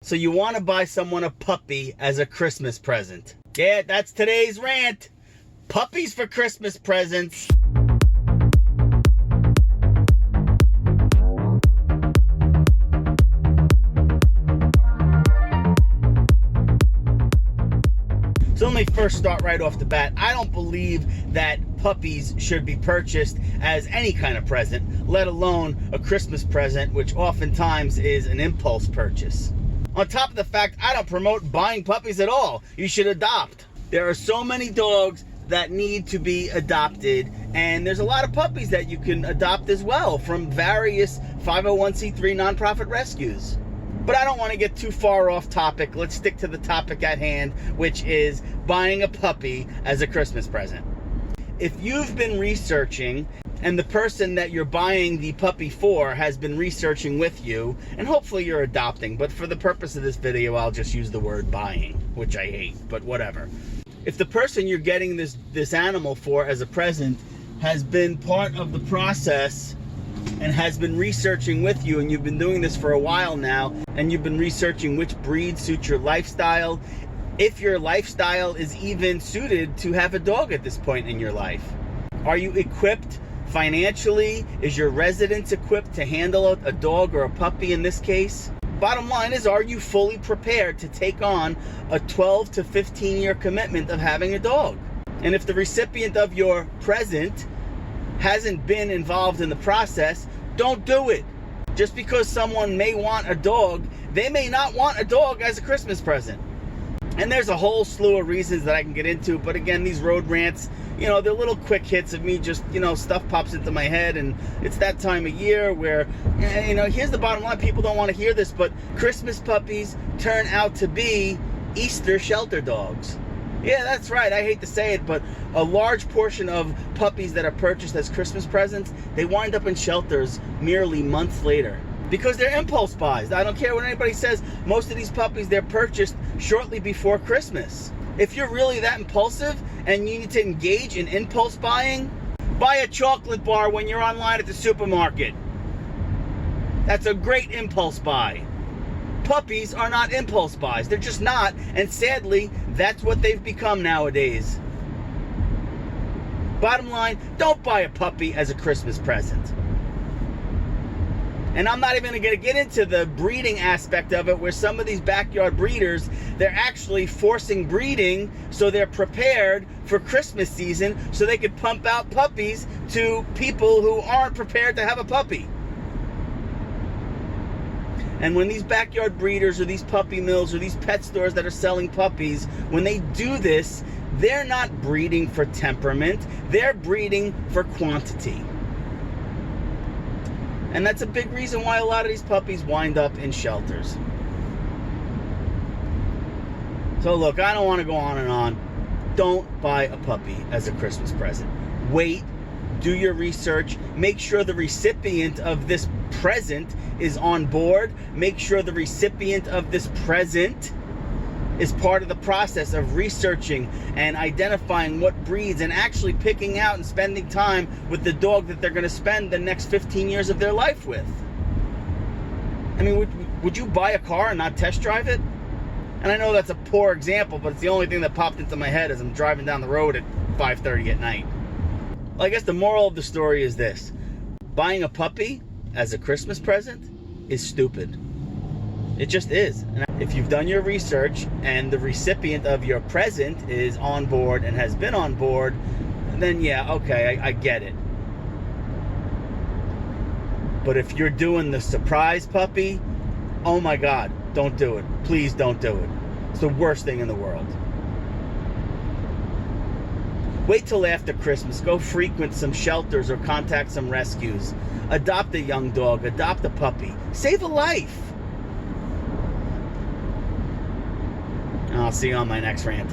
So you want to buy someone a puppy as a Christmas present. Yeah, that's today's rant. Puppies for Christmas presents. So let me first start right off the bat. I don't believe that puppies should be purchased as any kind of present, let alone a Christmas present, which oftentimes is an impulse purchase. On top of the fact, I don't promote buying puppies at all. You should adopt. There are so many dogs that need to be adopted, and there's a lot of puppies that you can adopt as well from various 501c3 nonprofit rescues. But I don't want to get too far off topic. Let's stick to the topic at hand, which is buying a puppy as a Christmas present. If you've been researching, and the person that you're buying the puppy for has been researching with you, and hopefully you're adopting, but for the purpose of this video, I'll just use the word buying, which I hate, but whatever. If the person you're getting this animal for as a present has been part of the process and has been researching with you, and you've been doing this for a while now, and you've been researching which breed suits your lifestyle, if your lifestyle is even suited to have a dog at this point in your life. Are you equipped financially? Is your residence equipped to handle a dog or a puppy in this case? Bottom line is, are you fully prepared to take on a 12 to 15 year commitment of having a dog? And if the recipient of your present hasn't been involved in the process, don't do it. Just because someone may want a dog, they may not want a dog as a Christmas present. And there's a whole slew of reasons that I can get into, but again, these road rants, they're little quick hits of me just, stuff pops into my head, and it's that time of year where, here's the bottom line. People don't want to hear this, but Christmas puppies turn out to be Easter shelter dogs. Yeah, that's right. I hate to say it, but a large portion of puppies that are purchased as Christmas presents, they wind up in shelters merely months later. Because they're impulse buys. I don't care what anybody says. Most of these puppies, they're purchased shortly before Christmas. If you're really that impulsive and you need to engage in impulse buying, buy a chocolate bar when you're online at the supermarket. That's a great impulse buy. Puppies are not impulse buys. They're just not. And sadly, that's what they've become nowadays. Bottom line, don't buy a puppy as a Christmas present. And I'm not even going to get into the breeding aspect of it, where some of these backyard breeders, they're actually forcing breeding so they're prepared for Christmas season so they could pump out puppies to people who aren't prepared to have a puppy. And when these backyard breeders or these puppy mills or these pet stores that are selling puppies, when they do this, they're not breeding for temperament, they're breeding for quantity. And that's a big reason why a lot of these puppies wind up in shelters. So look, I don't want to go on and on. Don't buy a puppy as a Christmas present. Wait, do your research, make sure the recipient of this present is on board, make sure the recipient of this present is part of the process of researching and identifying what breeds and actually picking out and spending time with the dog that they're going to spend the next 15 years of their life with. I mean, would you buy a car and not test drive it? And I know that's a poor example, but it's the only thing that popped into my head as I'm driving down the road at 5:30 at night. Well, I guess the moral of the story is this. Buying a puppy as a Christmas present is stupid. It just is. And if you've done your research and the recipient of your present is on board and has been on board, then yeah, okay, I get it. But if you're doing the surprise puppy, oh my God, don't do it. Please don't do it. It's the worst thing in the world. Wait till after Christmas. Go frequent some shelters or contact some rescues. Adopt a young dog. Adopt a puppy. Save a life. I'll see you on my next rant.